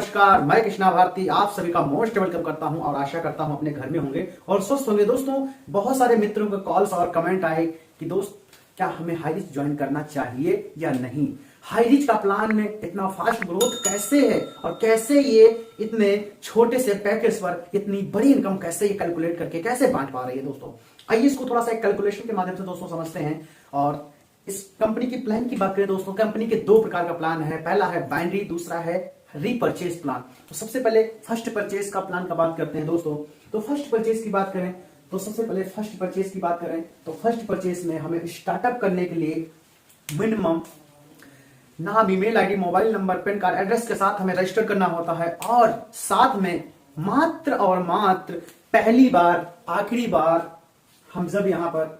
नमस्कार, मैं कृष्णा भारती आप सभी का मोस्ट वेलकम करता हूं और आशा करता हूं अपने घर में होंगे और स्वस्थ होंगे। दोस्तों, बहुत सारे मित्रों के कॉल्स और कमेंट आए कि दोस्त क्या हमें हाईरिच ज्वाइन करना चाहिए या नहीं। हाईरिच का प्लान में इतना फास्ट ग्रोथ कैसे है और कैसे ये इतने छोटे से पैकेज पर इतनी बड़ी इनकम कैसे ये कैलकुलेट करके कैसे बांट पा रही है। दोस्तों आइए इसको थोड़ा सा एक कैलकुलेशन के माध्यम से दोस्तों समझते हैं। और इस कंपनी की प्लान की बात करें दोस्तों, कंपनी के दो प्रकार का प्लान है। पहला है बाइनरी, दूसरा है रीपरचेज प्लान। तो सबसे पहले फर्स्ट परचेज का प्लान का बात करते हैं दोस्तों। तो फर्स्ट परचेज की बात करें तो सबसे पहले फर्स्ट परचेज की बात करें तो फर्स्ट परचेज में हमें स्टार्टअप करने के लिए मिनिमम नाम, email ID, mobile number, pan card, address के साथ हमें रजिस्टर करना होता है। और साथ में मात्र और मात्र पहली बार आखिरी बार हम जब यहां पर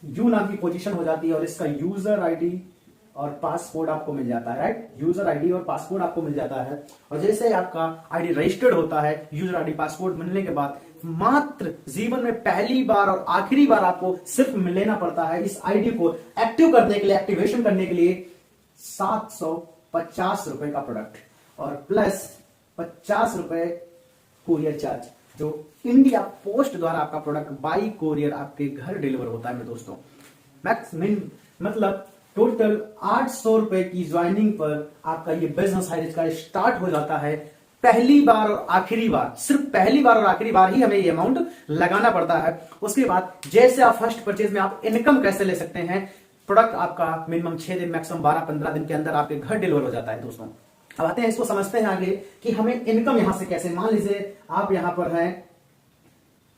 यू नाम की पोजीशन हो जाती है और इसका यूजर आईडी और पासपोर्ट आपको मिल जाता है, राइट। यूजर आईडी और पासपोर्ट आपको मिल जाता है और जैसे आपका आईडी रजिस्टर्ड होता है, यूजर आईडी पासपोर्ट मिलने के बाद मात्र जीवन में पहली बार और आखिरी बार आपको सिर्फ लेना पड़ता है इस आईडी को एक्टिव करने के लिए, एक्टिवेशन करने के लिए 750 रुपए का प्रोडक्ट और प्लस 50 रुपए कुरियर चार्ज, जो इंडिया पोस्ट द्वारा आपका प्रोडक्ट बाई कोरियर आपके घर डिलीवर होता है। मेरे दोस्तों मतलब टोटल 800 रुपए की ज्वाइनिंग पर आपका ये बिजनेस हाईरिच का स्टार्ट हो जाता है। पहली बार और आखिरी बार, सिर्फ पहली बार और आखिरी बार ही हमें ये अमाउंट लगाना पड़ता है। उसके बाद जैसे आप फर्स्ट परचेज में आप इनकम कैसे ले सकते हैं, प्रोडक्ट आपका मिनिमम 6 दिन, मैक्सिमम 12-15 दिन के अंदर आपके घर डिलीवर हो जाता है। दोस्तों अब आते हैं, इसको समझते हैं आगे कि हमें इनकम यहां से कैसे। मान लीजिए आप यहां पर हैं,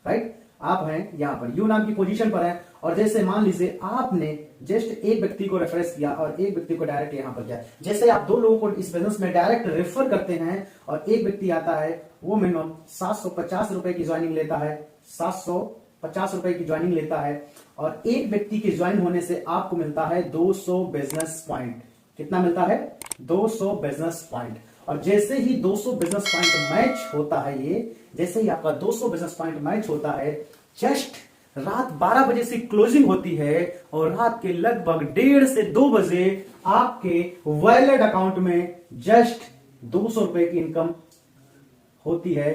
राइट, आप हैं यहां पर यू नाम की पोजीशन पर हैं और जैसे मान लीजिए आपने जस्ट एक व्यक्ति को रेफरेंस किया और एक व्यक्ति को डायरेक्ट यहां पर किया। जैसे आप दो लोगों को इस बिजनेस में डायरेक्ट रेफर करते हैं और एक व्यक्ति आता है, वो मिनिमम 750 रुपए की ज्वाइनिंग लेता है, 750 रुपए की ज्वाइनिंग लेता है और एक व्यक्ति के ज्वाइन होने से आपको मिलता है 200 बिजनेस पॉइंट। कितना मिलता है? 200 बिजनेस पॉइंट। और जैसे ही 200 बिजनेस पॉइंट मैच होता है, ये जैसे ही आपका 200 बिजनेस पॉइंट मैच होता है, जस्ट रात 12 बजे से क्लोजिंग होती है और रात के लगभग 1:30 से 2 बजे आपके वॉलेट अकाउंट में जस्ट 200 रुपए की इनकम होती है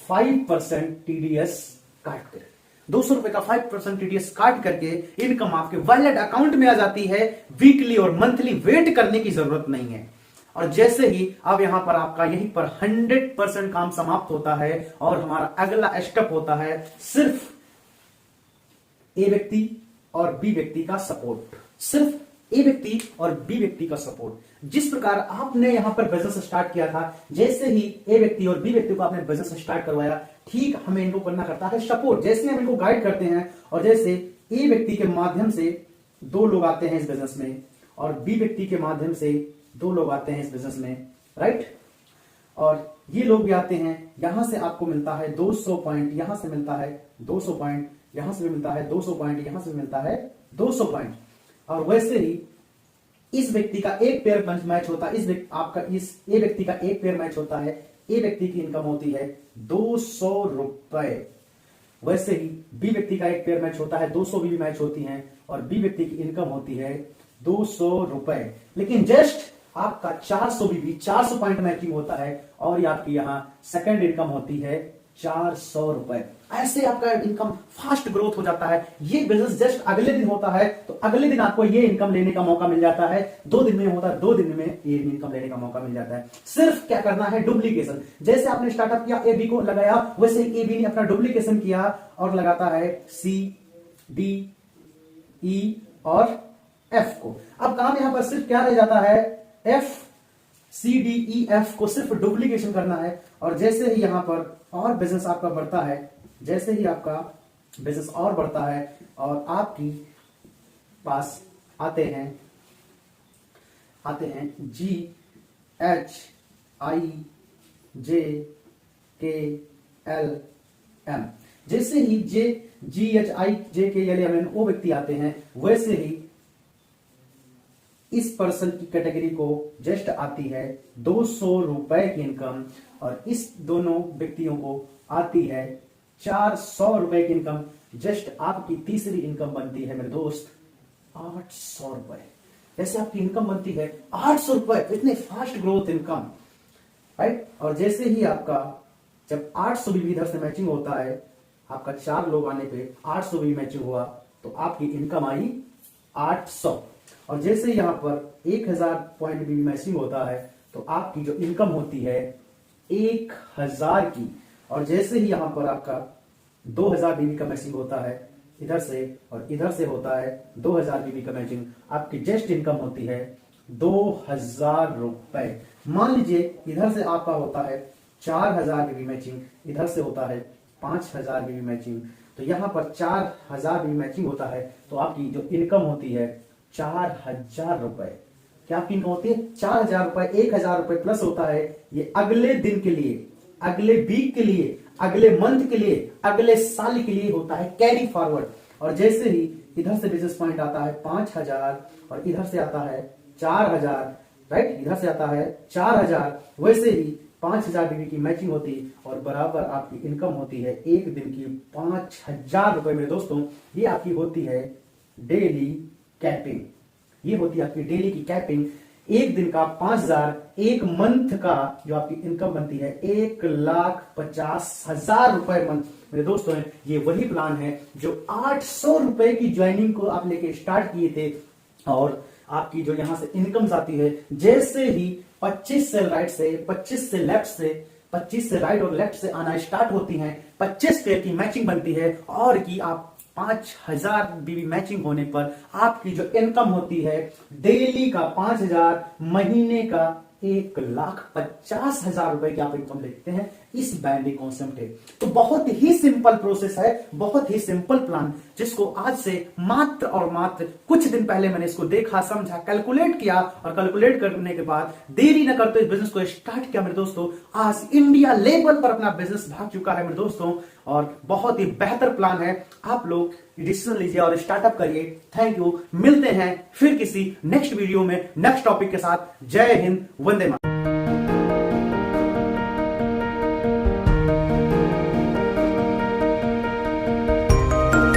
5% टीडीएस काट कर। 200 रुपए का 5% टीडीएस काट करके इनकम आपके वॉलेट अकाउंट में आ जाती है। वीकली और मंथली वेट करने की जरूरत नहीं है। और जैसे ही अब यहां पर आपका यहीं पर 100% काम समाप्त होता है और हमारा अगला स्टेप होता है सिर्फ ए व्यक्ति और बी व्यक्ति का सपोर्ट। सिर्फ ए व्यक्ति और बी व्यक्ति का सपोर्ट। जिस प्रकार आपने यहां पर बिजनेस स्टार्ट किया था, जैसे ही ए व्यक्ति और बी व्यक्ति को आपने बिजनेस स्टार्ट करवाया, ठीक हमें इनको करना करता है सपोर्ट। जैसे हम इनको गाइड करते हैं और जैसे ए व्यक्ति के माध्यम से 2 लोग आते हैं इस बिजनेस में और बी व्यक्ति के माध्यम से 2 लोग आते हैं इस बिजनेस में, राइट। और ये लोग भी आते हैं, यहां से आपको मिलता है 200 पॉइंट, यहां से मिलता है 200 पॉइंट, यहां से भी मिलता है 200 पॉइंट, यहां से मिलता है 200 पॉइंट। और वैसे ही इस व्यक्ति का एक पेयर मैच होता है, इस ए व्यक्ति का एक पेयर मैच होता है, ए व्यक्ति की इनकम होती है 200 रुपए। वैसे ही बी व्यक्ति का एक पेयर मैच होता है, 200 भी मैच होती हैं और बी व्यक्ति की इनकम होती है 200 रुपए। लेकिन जस्ट आपका 400 पॉइंट मैचिंग होता है और ये आपकी यहां सेकंड इनकम होती है 400 रुपए। ऐसे आपका इनकम फास्ट ग्रोथ हो जाता है। ये बिजनेस जस्ट अगले दिन होता है तो अगले दिन आपको ये इनकम लेने का मौका मिल जाता है। 2 दिन में होता है, 2 दिन में ये इनकम लेने का मौका मिल जाता है। सिर्फ क्या करना है? डुप्लीकेशन। जैसे आपने स्टार्टअप किया, ए बी को लगाया, वैसे ए बी ने अपना डुप्लीकेशन किया और लगाता है सी, डी, ई और एफ को। अब काम यहां पर सिर्फ क्या रह जाता है? एफ, सी, डी, ई, एफ को सिर्फ डुप्लीकेशन करना है। और जैसे ही यहां पर और बिजनेस आपका बढ़ता है, जैसे ही आपका बिजनेस और बढ़ता है और आपकी पास आते हैं जी, एच, आई, जे, के, एल, एम। जैसे ही जी, एच, आई, जे, के, एल, एम, वो व्यक्ति आते हैं, वैसे ही इस पर्सन की कैटेगरी को जस्ट आती है 200 रुपए की इनकम और इस दोनों व्यक्तियों को आती है 400 रुपए की इनकम। जस्ट आपकी तीसरी इनकम बनती है मेरे दोस्त 800 रुपए। जैसे आपकी इनकम बनती है 800 रुपए, इतने फास्ट ग्रोथ इनकम। राइट। और जैसे ही आपका जब 800 बीबी इधर से मैचिंग होता है, आपका 4 लोग आने पे 800 बीबी मैचिंग हुआ, तो आपकी इनकम आई 800। और जैसे यहां पर 1000 पॉइंट बीबी मैचिंग होता है, तो आपकी जो इनकम होती है 1000 की। और जैसे ही यहां पर आपका 2000 बीबी का मैचिंग होता है इधर से, और इधर से होता है 2000 बीबी का मैचिंग, आपकी जस्ट इनकम होती है 2000 रुपए। मान लीजिए इधर से आपका होता है 4000 बीबी मैचिंग, इधर से होता है 5000 बीबी मैचिंग, तो यहां पर 4000 बीबी मैचिंग होता है, तो आपकी जो इनकम होती है 4000 रुपए। क्या आपकी इनकम होती है 4000 रुपए। 1000 रुपए प्लस होता है ये अगले दिन के लिए, अगले वीक के लिए, अगले मंथ के लिए, अगले साल के लिए होता है कैरी फॉरवर्ड। और जैसे ही इधर से बिजनेस पॉइंट आता है 5000 और इधर से आता है 4000, राइट, इधर से आता है 4000, वैसे ही 5000 बीबी की मैचिंग होती और बराबर आपकी इनकम होती है एक दिन की 5000 रुपए। मेरे दोस्तों, ये आपकी होती है डेली कैपिंग। ये होती है आपकी डेली की कैपिंग। एक दिन का 5000, एक मंथ का जो आपकी इनकम बनती है 1,50,000 रुपए मंथ। मेरे दोस्तों, ये वही प्लान है जो 800 रुपए की ज्वाइनिंग को आप लेके स्टार्ट किए थे, और आपकी जो यहां से इनकम्स आती है, जैसे ही 25 से राइट से, 25 से लेफ्ट से, 25 से राइट और लेफ्ट से आना स्टार्ट होती हैं, 25 पे की मैचिंग बनती है, और की आप 5000 बीबी मैचिंग होने पर आपकी जो इनकम होती है डेली का 5000, महीने का 1,50,000 रुपए की आप इनकम देखते हैं। इस बैंडी कॉन्सेप्ट है। तो बहुत ही सिंपल प्रोसेस है, बहुत ही सिंपल प्लान, जिसको आज से मात्र और मात्र कुछ दिन पहले मैंने इसको देखा, समझा, कैलकुलेट किया, और कैलकुलेट करने के बाद देरी न करते इस बिजनेस को स्टार्ट किया। मेरे दोस्तों, आज इंडिया लेवल पर अपना बिजनेस भाग चुका है मेरे दोस्तों, और बहुत ही बेहतर प्लान है। आप लोग डिसीजन लीजिए और स्टार्टअप करिए। Thank you. मिलते हैं फिर किसी नेक्स्ट वीडियो में नेक्स्ट टॉपिक के साथ। जय हिंद, वंदे मातरम।